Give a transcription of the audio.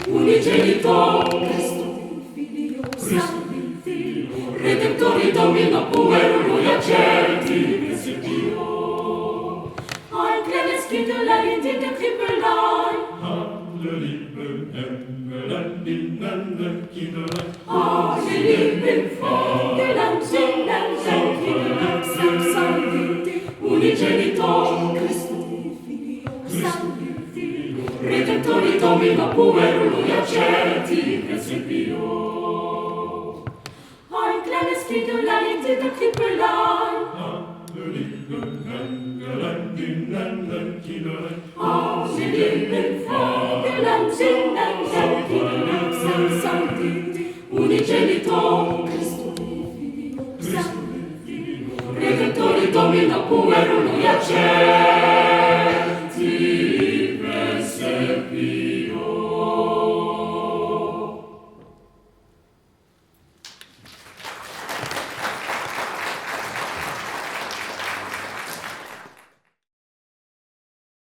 Unigenito, Cristo Figlio, Santo Figlio, Redentore Domino, puero lui accetti, blessed Dio. Ein kleines Kindlein in der Krippelein, Alle lieben Engelein, die nennen Kindlein. alle lieben Vögelein, singen sein Kindlein, Santo Unigenito, Cristo Figlio, Santo Figlio, Redentore Domino, puero lui accetti, blessed Dio. Ein kleines Kindlein in der Krippelein, Alle lieben Engelein, die nennen Kindlein. alle lieben Vögelein, singen sein Kindlein, Santo Unigenito, Cristo Figlio, Santo Figlio, Redentore Domino, puero lui accetti.